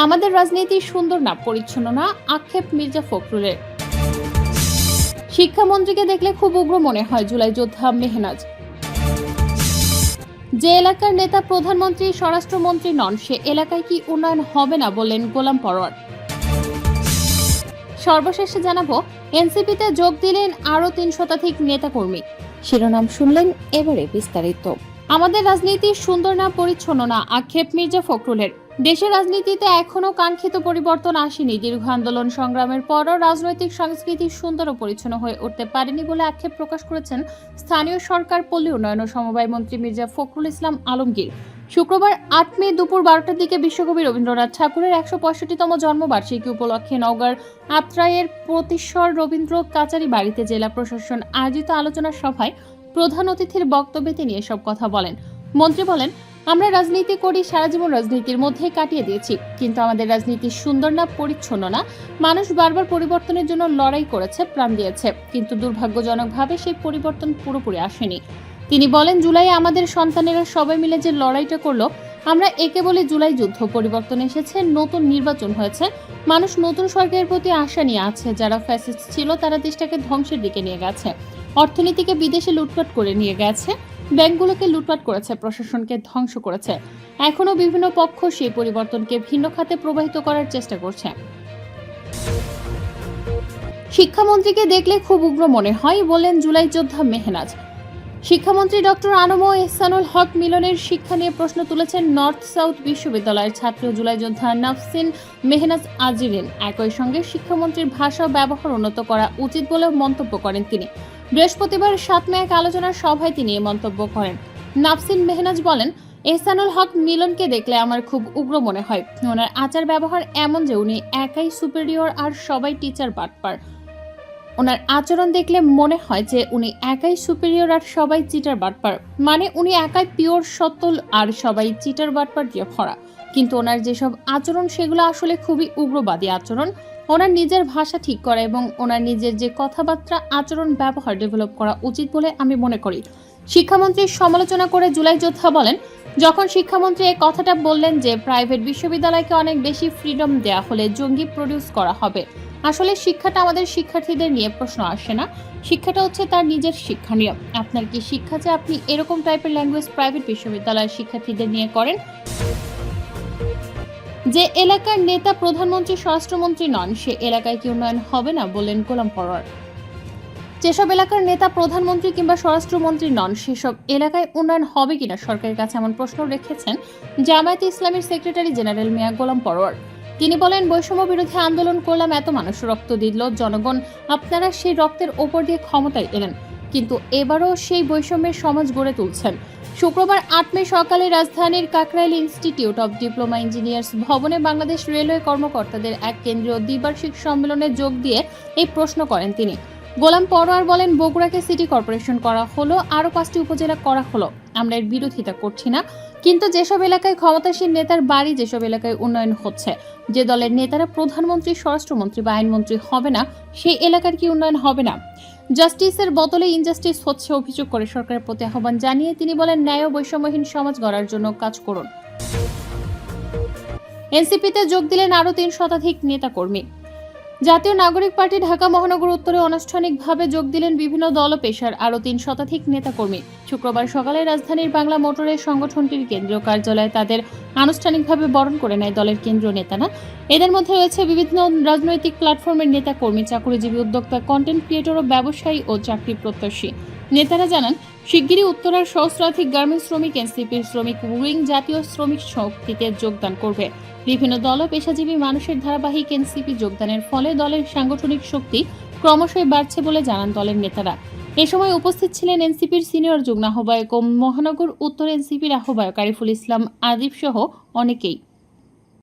আমাদের রাজনীতি সুন্দর না, পরিচ্ছন্ন না, আক্ষেপ মির্জা ফখরুলের। শিক্ষামন্ত্রীকে দেখলে খুব উগ্র মনে হয় জুলাই যোদ্ধা মেহনাজ। যে এলাকার নেতা প্রধানমন্ত্রী স্বরাষ্ট্রমন্ত্রী নন, সে এলাকায় কি উন্নয়ন হবে না বললেন গোলাম পরোয়ার। সর্বশেষে জানাবো, এনসিপিতে যোগ দিলেন আরো ৩ শতাধিক নেতাকর্মী। শিরোনাম শুনলেন, এবারে বিস্তারিত। আমাদের রাজনীতি সুন্দর না, পরিচ্ছন্ন না, আক্ষেপ মির্জা ফখরুলের। দেশের রাজনীতিতে এখনো কাঙ্ক্ষিত পরিবর্তন আসেনি। দীর্ঘ আন্দোলন সংগ্রামের পরও রাজনৈতিক সংস্কৃতি সুন্দর ও পরিচ্ছন্ন হয়ে উঠতে পারেনি বলে আক্ষেপ প্রকাশ করেছেন স্থানীয় সরকার, পল্লী উন্নয়ন ও সমবায় মন্ত্রী মির্জা ফখরুল ইসলাম আলমগীর। শুক্রবার ৮ মে দুপুর ১২টার দিকে বিশ্বকবি রবীন্দ্রনাথ ঠাকুরের ১৬৫তম জন্মবার্ষিকী উপলক্ষে নওগাঁর আত্রাইয়ের প্রতিশ্বর রবীন্দ্র কাচারি বাড়িতে জেলা প্রশাসন আয়োজিত আলোচনা সভায় প্রধান অতিথির বক্তব্যে তিনি এসব কথা বলেন। মন্ত্রী বলেন, আমরা রাজনীতি করি, সারা জীবন রাজনীতির মধ্যে কাটিয়ে দিয়েছি, কিন্তু আমাদের রাজনীতি সুন্দর না, পরিচ্ছন্ন না। মানুষ বারবার পরিবর্তনের জন্য লড়াই করেছে, প্রাণ দিয়েছে, কিন্তু দুর্ভাগ্যজনকভাবে সেই পরিবর্তন পুরোপুরি আসেনি। তিনি বলেন, জুলাই আমাদের সন্তানেরা সবাই মিলে যে লড়াইটা করলো, আমরা একে বলি জুলাই যুদ্ধ। পরিবর্তন এসেছে, নতুন নির্বাচন হয়েছে, মানুষ নতুন সরকারের প্রতি আশা নিয়ে আছে। যারা ফ্যাসিস্ট ছিল তারা দেশটাকে ধ্বংসের দিকে নিয়ে গেছে, অর্থনীতিকে বিদেশে লুটপাট করে নিয়ে গেছে, ব্যাংকগুলোকে লুটপাট করেছে, প্রশাসনকে ধ্বংস করেছে। এখনো বিভিন্ন পক্ষ সেই পরিবর্তনকে ভিন্ন খাতে প্রবাহিত করার চেষ্টা করছে। শিক্ষামন্ত্রীকে দেখলে খুব উগ্র মনে হয় বললেন জুলাই যোদ্ধা মেহনাজ। শিক্ষামন্ত্রী ডক্টর আনম এহসানুল হক মিলনের শিক্ষা নিয়ে প্রশ্ন তুলেছেন নর্থ সাউথ বিশ্ববিদ্যালয়ের ছাত্র জুলাই যোদ্ধা নাফসিন মেহনাজ আজিরিন। একই সঙ্গে শিক্ষামন্ত্রীর ভাষা ব্যবহার উন্নত করা উচিত বলেও মন্তব্য করেন তিনি। বৃহস্পতিবার ৭ মে এক আলোচনার সভায় তিনি এই মন্তব্য করেন। নাফসিন মেহনাজ বলেন, এহসানুল হক মিলনকে দেখলে আমার খুব উগ্র মনে হয়। ওনার আচার ব্যবহার এমন যে উনি একাই সুপিরিয়র আর সবাই টিচার বাটপার। ওনার আচরণ দেখলে মনে হয় যে উনি একাই সুপিরিয়র আর সবাই চিটার বাটপার, মানে উনি একাই পিওর সত্তল আর সবাই চিটার বাটপার দিয়ে ভরা। কিন্তু ওনার যেসব আচরণ সেগুলো আসলে খুবই উগ্রবাদী আচরণ। ওনার নিজের ভাষা ঠিক করা এবং ওনার নিজের যে কথাবার্তা, আচরণ, ব্যবহার ডেভেলপ করা উচিত বলে আমি মনে করি। শিক্ষামন্ত্রীর সমালোচনা করে জুলাই যোদ্ধা বলেন, যখন শিক্ষামন্ত্রী এই কথাটা বললেন যে প্রাইভেট বিশ্ববিদ্যালয়কে অনেক বেশি ফ্রিডম দেওয়া হলে জঙ্গি প্রডিউস করা হবে, আসলে শিক্ষাটা আমাদের শিক্ষার্থীদের নিয়ে প্রশ্ন আসে না, শিক্ষাটা হচ্ছে তার নিজের শিক্ষা নিয়ে। আপনার কি শিক্ষা যে আপনি এরকম টাইপের ল্যাঙ্গুয়েজ প্রাইভেট বিশ্ববিদ্যালয়ের শিক্ষার্থীদের নিয়ে করেন? যে এলাকার নেতা প্রধানমন্ত্রী স্বরাষ্ট্রমন্ত্রী নন, সে এলাকায় কি উন্নয়ন হবে না বললেন গোলাম পরোয়ার। যেসব এলাকার নেতা প্রধানমন্ত্রী কিংবা স্বরাষ্ট্রমন্ত্রী নন, সেসব এলাকায় উন্নয়ন হবে কিনা সরকারের কাছে এমন প্রশ্ন রেখেছেন জামায়াতে ইসলামীর সেক্রেটারি জেনারেল মিয়া গোলাম পরোয়ার। তিনি বলেন, বৈষম্য বিরোধী আন্দোলন করলাম, এত মানুষ রক্ত দিল, জনগণ আপনারা সেই রক্তের ওপর দিয়ে ক্ষমতায় এলেন, কিন্তু এবারও সেই বৈষম্যের সমাজ গড়ে তুলছেন। শুক্রবার ৮ মে সকালে রাজধানীর Kakrail institute of diploma engineers ভবনে বাংলাদেশ রেলওয়ে কর্মকর্তাদের এক কেন্দ্রীয় দ্বিবার্ষিক সম্মেলনে যোগ দিয়ে এই প্রশ্ন করেন তিনি। গোলাম পরোয়ার বলেন, বগুড়াকে সিটি কর্পোরেশন করা হলো, আরও 5টি উপজেলা করা হলো, আমরা এর বিরোধিতা করছি না, কিন্তু যেসব এলাকায় ক্ষমতাসীন নেতার বাড়ি, যেসব এলাকায় উন্নয়ন হচ্ছে, যে দলের নেতারা প্রধানমন্ত্রী, স্বরাষ্ট্রমন্ত্রী বা আইনমন্ত্রী হবে না, সেই এলাকার কি উন্নয়ন হবে না? জাস্টিসের বদলে ইনজাস্টিস হচ্ছে অভিযোগ করে সরকারের প্রতি আহ্বান জানিয়ে তিনি বলেন, ন্যায় ও বৈষম্যহীন সমাজ গড়ার জন্য কাজ করুন। এনসিপিতে যোগ দিলেন আরও ৩ শতাধিক নেতাকর্মী। জাতীয় নাগরিক পার্টি ঢাকা মহানগর উত্তরে আনুষ্ঠানিকভাবে যোগ দিলেন বিভিন্ন দল ও পেশার আরও 3 শতাধিক নেতাকর্মী। শুক্রবার সকালে রাজধানীর বাংলা মোটরের সংগঠনটির কেন্দ্রীয় কার্যালয়ে তাদের আনুষ্ঠানিকভাবে বরণ করে নেয় দলের কেন্দ্রীয় নেতারা। এদের মধ্যে রয়েছে বিভিন্ন রাজনৈতিক প্ল্যাটফর্মের নেতাকর্মী, চাকরিজীবী, উদ্যোক্তা, কন্টেন্ট ক্রিয়েটর ও ব্যবসায়ী ও চাকরি প্রত্যাশী। নেতারা জানান, শিগগিরই উত্তরার সহস্রাধিক গার্মেন্টস শ্রমিক এনসিপির শ্রমিক উইং জাতীয় শ্রমিক শক্তিতে যোগদান করবে। বিভিন্ন দল ও পেশাজীবী মানুষের ধারাবাহিক এনসিপি যোগদানের ফলে দলের সাংগঠনিক শক্তি ক্রমশই বাড়ছে বলে জানান দলের নেতারা। এ সময় উপস্থিত ছিলেন এনসিপির সিনিয়র যুগ্ম আহ্বায়ক ও মহানগর উত্তর এনসিপির আহ্বায়ক আরিফুল ইসলাম আদিব সহ অনেকেই।